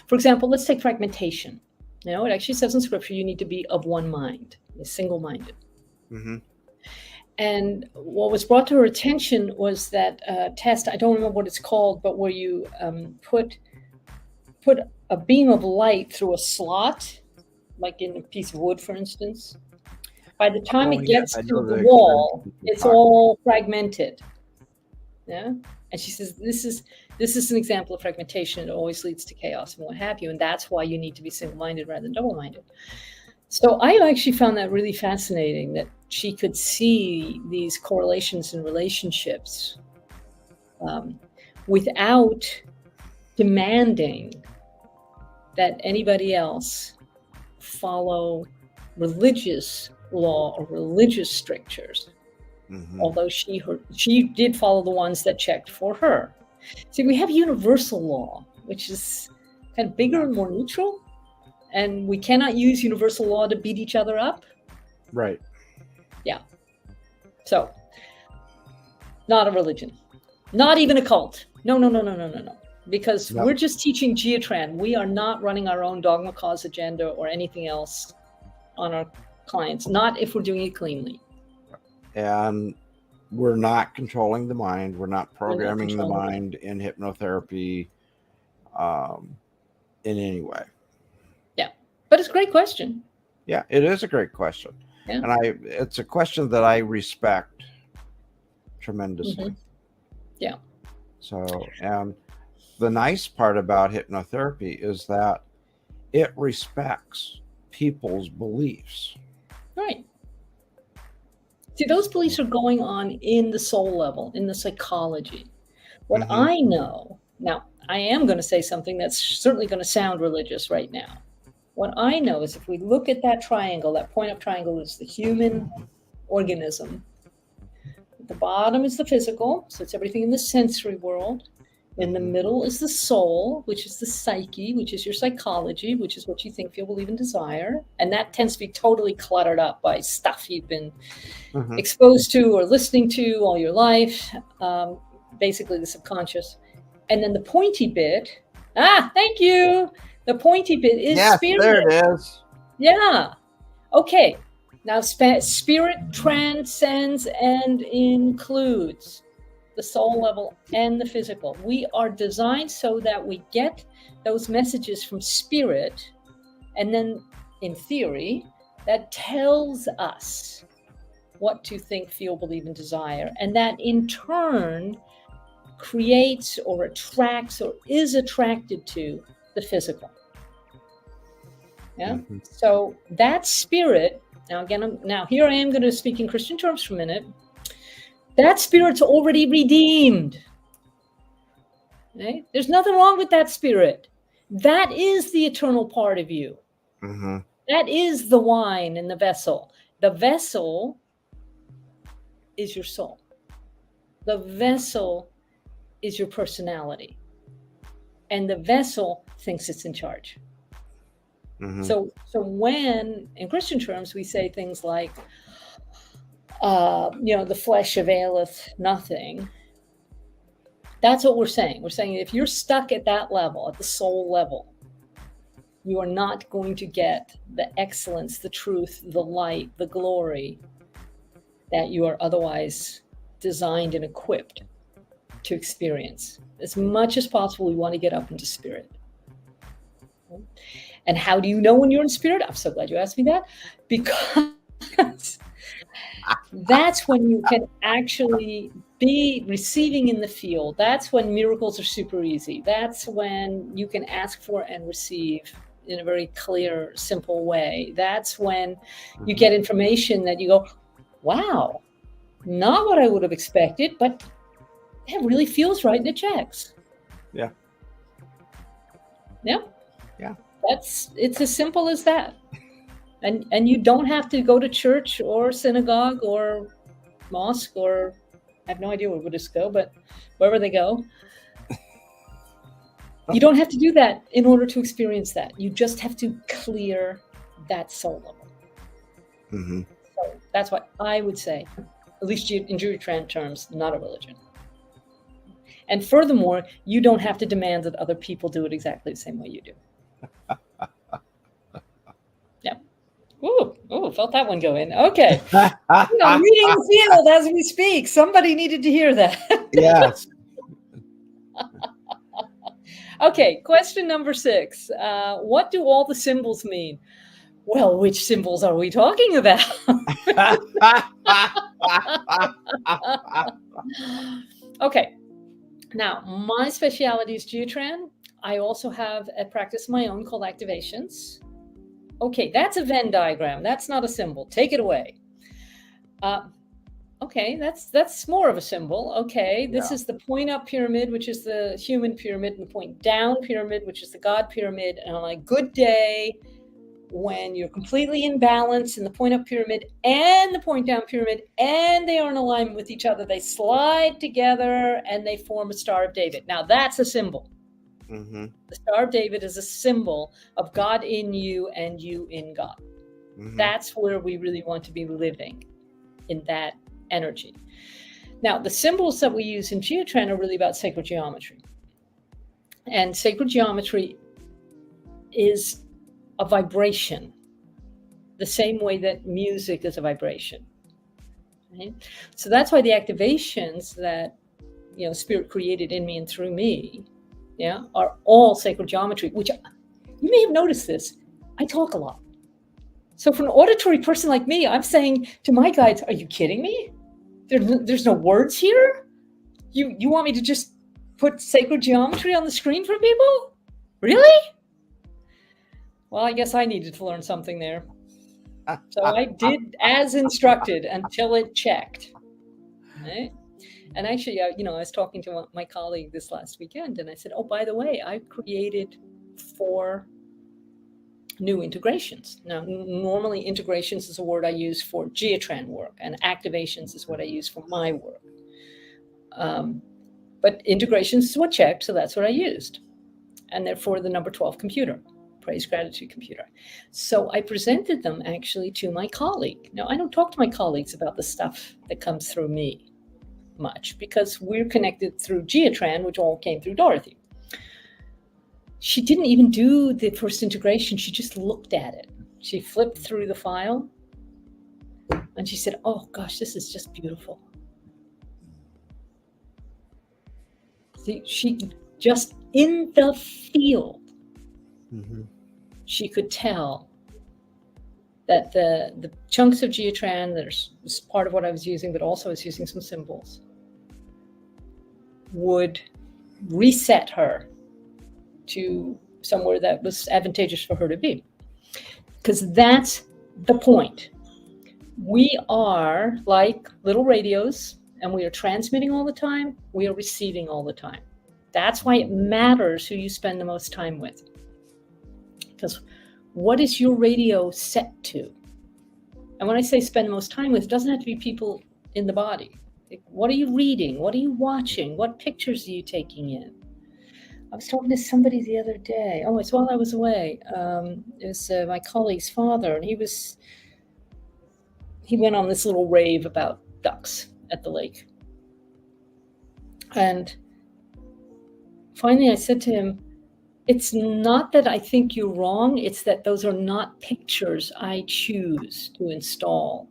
Speaker 2: For example, let's take fragmentation. It actually says in scripture you need to be of one mind, single-minded. And what was brought to her attention was that test, I don't remember what it's called, but where you put a beam of light through a slot, like in a piece of wood, for instance. By the time it gets
Speaker 3: I
Speaker 2: to
Speaker 3: know
Speaker 2: the
Speaker 3: the
Speaker 2: wall,
Speaker 3: experience you're
Speaker 2: it's
Speaker 3: talking
Speaker 2: all fragmented. Yeah. And she says, this is an example of fragmentation. It always leads to chaos and what have you. And that's why you need to be single-minded rather than double-minded. So I actually found that really fascinating, that she could see these correlations in relationships without demanding that anybody else follow religious law or religious strictures.
Speaker 3: Mhm.
Speaker 2: Although she did follow the ones that checked for her. See, we have universal law, which is kind of bigger and more neutral, and we cannot use universal law to beat each other up.
Speaker 3: Right.
Speaker 2: Yeah. So, not a religion, not even a cult. No. Because
Speaker 3: No.
Speaker 2: we're just teaching Geotran. We are not running our own dogma cause agenda or anything else on our clients, not if we're doing it cleanly.
Speaker 3: And we're not controlling the mind. We're not programming the mind in hypnotherapy in any way.
Speaker 2: Yeah. But it's a great question.
Speaker 3: Yeah, it is a great question.
Speaker 2: Yeah.
Speaker 3: And it's a question that I respect tremendously.
Speaker 2: Mm-hmm. Yeah.
Speaker 3: So, and the nice part about hypnotherapy is that it respects people's beliefs.
Speaker 2: Right. See, those beliefs are going on in the soul level, in the psychology. What I know, now I am going to say something that's certainly going to sound religious right now. What I know is if we look at that triangle, that point up triangle is the human organism. At the bottom is the physical, so it's everything in the sensory world. In the middle is the soul, which is the psyche, which is your psychology, which is what you think, feel, believe, and desire. And that tends to be totally cluttered up by stuff you've been exposed to or listening to all your life, basically the subconscious. And then the pointy bit, thank you. The pointy bit is spirit.
Speaker 3: There it is.
Speaker 2: Yeah. Okay. Now, spirit transcends and includes the soul level and the physical. We are designed so that we get those messages from spirit, and then in theory, that tells us what to think, feel, believe, and desire. And that in turn creates or attracts or is attracted to the physical. Yeah. So that spirit, now here I am going to speak in Christian terms for a minute. That spirit's already redeemed. Okay? There's nothing wrong with that spirit. That is the eternal part of you. That is the wine in the vessel. The vessel is your soul. The vessel is your personality. And the vessel thinks it's in charge. So when, in Christian terms, we say things like, the flesh availeth nothing. That's what we're saying. We're saying if you're stuck at that level, at the soul level, you are not going to get the excellence, the truth, the light, the glory that you are otherwise designed and equipped to experience. As much as possible, we want to get up into spirit. And how do you know when you're in spirit? I'm so glad you asked me that, because that's when you can actually be receiving in the field. That's when miracles are super easy. That's when you can ask for and receive in a very clear, simple way. That's when you get information that you go, wow, not what I would have expected, but it really feels right and it checks.
Speaker 3: Yeah.
Speaker 2: Yeah.
Speaker 3: Yeah.
Speaker 2: It's as simple as that. And you don't have to go to church or synagogue or mosque, or I have no idea where Buddhists go, but wherever they go. You don't have to do that in order to experience that. You just have to clear that soul level. So that's what I would say, at least in Geotran terms, not a religion. And furthermore, you don't have to demand that other people do it exactly the same way you do. Yeah. Woo. Oh, felt that one go in. Okay. I'm reading the field as we speak. Somebody needed to hear that.
Speaker 3: Yes.
Speaker 2: Okay, question number 6. What do all the symbols mean? Well, which symbols are we talking about? Okay. Now, my specialty is Geotran. I also have a practice of my own called activations. Okay, that's a Venn diagram. That's not a symbol. Take it away. Okay, that's more of a symbol. Okay, this is the point up pyramid, which is the human pyramid, and the point down pyramid, which is the God pyramid. And on a good day, when you're completely in balance in the point up pyramid and the point down pyramid, and they are in alignment with each other, they slide together and they form a Star of David. Now that's a symbol. Mm-hmm. The Star of David is a symbol of God in you and you in God. Mm-hmm. That's where we really want to be living, in that energy. Now, the symbols that we use in Geotran are really about sacred geometry. And sacred geometry is a vibration, the same way that music is a vibration. Right? So that's why the activations that, Spirit created in me and through me, are all sacred geometry, which you may have noticed this. I talk a lot. So for an auditory person like me, I'm saying to my guides, are you kidding me? There's no words here? You want me to just put sacred geometry on the screen for people? Really? Well, I guess I needed to learn something there. So I did as instructed until it checked. Right? And actually, I was talking to my colleague this last weekend, and I said, oh, by the way, I created 4 new integrations. Now, normally integrations is a word I use for Geotran work, and activations is what I use for my work. But integrations is what checked, so that's what I used. And they're for the number 12 computer, Praise Gratitude computer. So I presented them actually to my colleague. Now, I don't talk to my colleagues about the stuff that comes through me much, because we're connected through Geotran, which all came through Dorothy. She didn't even do the first integration. She just looked at it. She flipped through the file and she said, oh gosh, this is just beautiful. See, she just in the field, she could tell that the chunks of Geotran, there's part of what I was using, but also I was using some symbols, would reset her to somewhere that was advantageous for her to be. Because that's the point. We are like little radios, and we are transmitting all the time. We are receiving all the time. That's why it matters who you spend the most time with. Because what is your radio set to? And when I say spend the most time with, it doesn't have to be people in the body. Like, what are you reading? What are you watching? What pictures are you taking in? I was talking to somebody the other day. Oh, it's while I was away. It was my colleague's father, and he went on this little rave about ducks at the lake. And finally I said to him, it's not that I think you're wrong, it's that those are not pictures I choose to install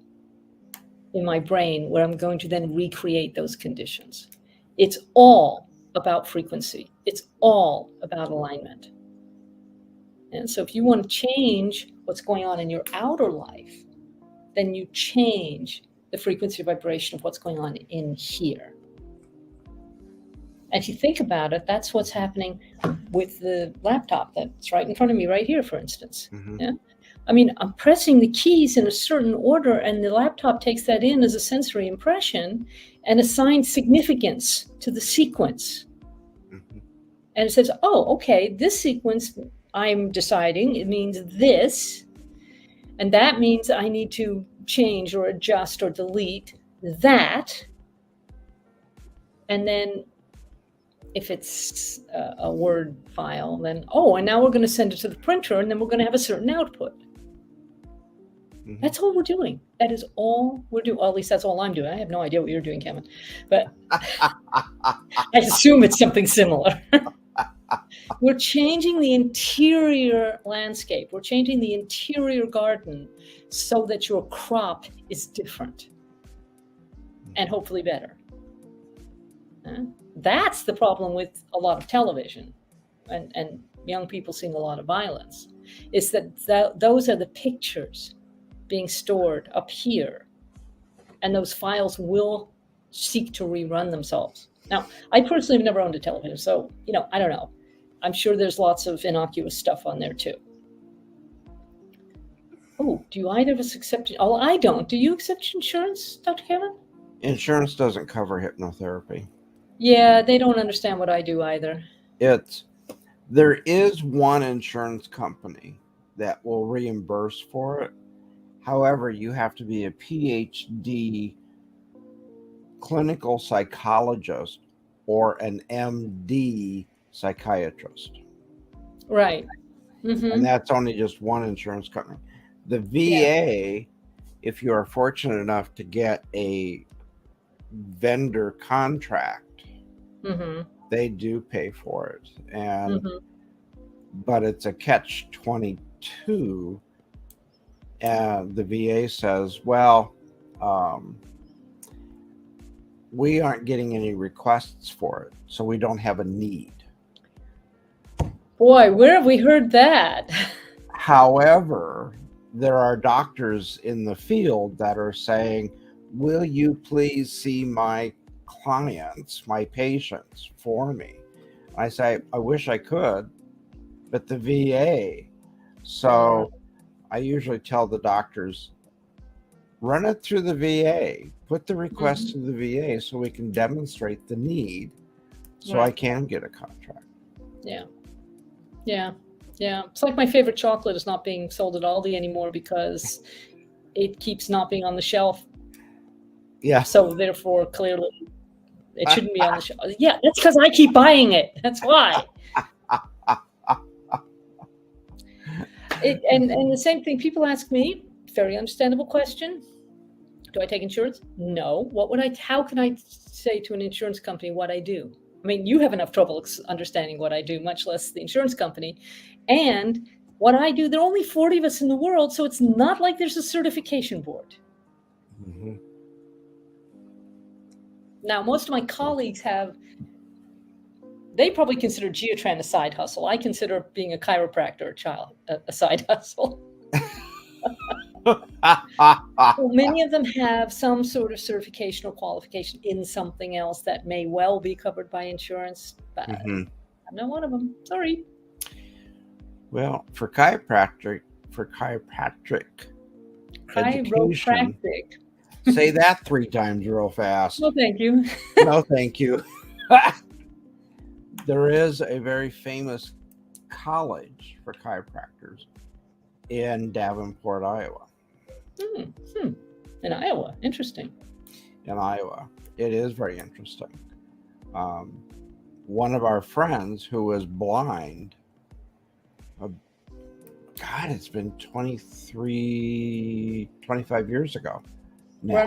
Speaker 2: in my brain where I'm going to then recreate those conditions. It's all about frequency. It's all about alignment. And so if you want to change what's going on in your outer life, then you change the frequency or vibration of what's going on in here. And if you think about it, that's what's happening with the laptop that's right in front of me right here, for instance. Yeah. I mean, I'm pressing the keys in a certain order, and the laptop takes that in as a sensory impression and assigns significance to the sequence. And it says, oh, okay, this sequence, I'm deciding it means this, and that means I need to change or adjust or delete that. And then if it's a Word file, then, and now we're going to send it to the printer, and then we're going to have a certain output. That's all we're doing. That is all we're doing. Well, at least that's all I'm doing. I have no idea what you're doing, Kevin. But I assume it's something similar. We're changing the interior landscape. We're changing the interior garden so that your crop is different and hopefully better. That's the problem with a lot of television and young people seeing a lot of violence, is that those are the pictures being stored up here, and those files will seek to rerun themselves. Now, I personally have never owned a television, so, I don't know. I'm sure there's lots of innocuous stuff on there too. Oh, do either of us accept it? Oh, I don't. Do you accept insurance, Dr. Kevin?
Speaker 3: Insurance doesn't cover hypnotherapy.
Speaker 2: Yeah, they don't understand what I do either.
Speaker 3: There is one insurance company that will reimburse for it. However, you have to be a PhD clinical psychologist or an MD psychiatrist.
Speaker 2: Right. Mm-hmm.
Speaker 3: And that's only just one insurance company. The VA, if you are fortunate enough to get a vendor contract, they do pay for it. And but it's a catch-22. And the VA says, well, we aren't getting any requests for it, so we don't have a need.
Speaker 2: Boy, where have we heard that?
Speaker 3: However, there are doctors in the field that are saying, will you please see my clients, my patients for me? I say, I wish I could, but the VA. So I usually tell the doctors, run it through the VA, put the request to the VA so we can demonstrate the need, so I can get a contract.
Speaker 2: Yeah. It's like my favorite chocolate is not being sold at Aldi anymore because it keeps not being on the shelf. Yeah. So therefore, clearly, it shouldn't be on the shelf. Yeah, that's because I keep buying it. That's why. And the same thing, people ask me, very understandable question. Do I take insurance? No. How can I say to an insurance company what I do? I mean, you have enough trouble understanding what I do, much less the insurance company. And what I do, there are only 40 of us in the world, so it's not like there's a certification board. Now, most of my colleagues they probably consider Geotran a side hustle. I consider being a chiropractor a side hustle. Well, many of them have some sort of certification or qualification in something else that may well be covered by insurance, but I'm not one of them. Sorry.
Speaker 3: Well, for chiropractic education, say that 3 times real fast.
Speaker 2: No, thank you.
Speaker 3: No, thank you. There is a very famous college for chiropractors in Davenport, Iowa.
Speaker 2: In Iowa. Interesting.
Speaker 3: In Iowa. It is very interesting. One of our friends who was blind, it's been 25 years ago. Now.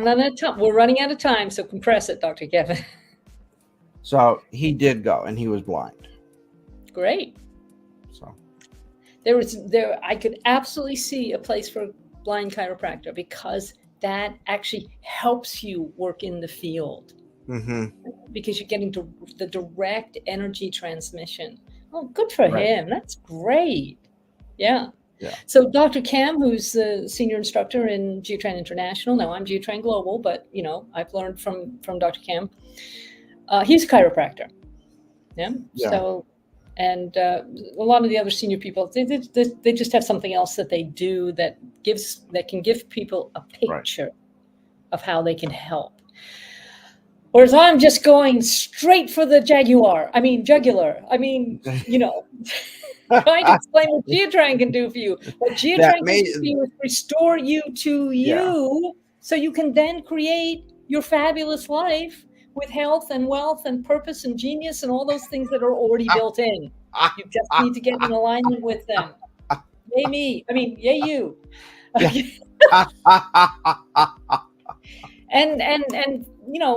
Speaker 2: We're running out of time, so compress it, Dr. Kevin.
Speaker 3: So he did go, and he was blind.
Speaker 2: Great.
Speaker 3: So
Speaker 2: I could absolutely see a place for a blind chiropractor because that actually helps you work in the field. Because you're getting the direct energy transmission. Oh, good for him. That's great. Yeah. So Dr. Cam, who's the senior instructor in Geotran International, now I'm Geotran Global, but I've learned from Dr. Cam. He's a chiropractor. Yeah. So, and a lot of the other senior people, they just have something else that they do that can give people a picture of how they can help. Whereas I'm just going straight for the jugular. trying to explain what Geotran can do for you. What Geotran can do for you is restore you to you, so you can then create your fabulous life with health and wealth and purpose and genius and all those things that are already built in. You just need to get in alignment with them. Yay me. Yay you. And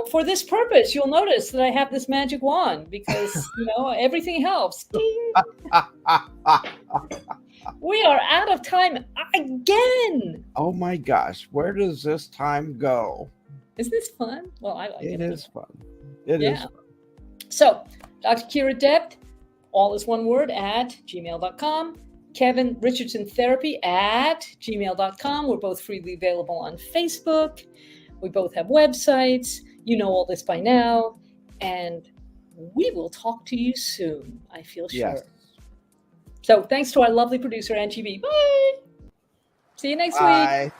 Speaker 2: for this purpose, you'll notice that I have this magic wand because everything helps. Ding. We are out of time again.
Speaker 3: Oh my gosh, where does this time go?
Speaker 2: Isn't this fun? Well, I like it.
Speaker 3: It is fun. It is fun.
Speaker 2: So, Dr. Kyre Adept, all is one word, at gmail.com. Kevin Richardson Therapy at gmail.com. We're both freely available on Facebook. We both have websites. You know all this by now. And we will talk to you soon, I feel sure.
Speaker 3: Yes.
Speaker 2: So thanks to our lovely producer, Angie B. Bye. See you next week.
Speaker 3: Bye.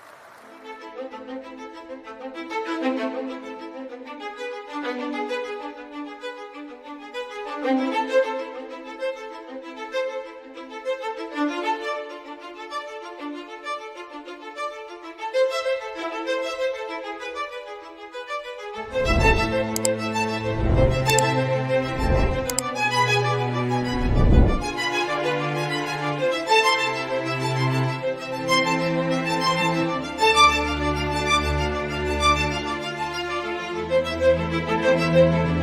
Speaker 2: Bye.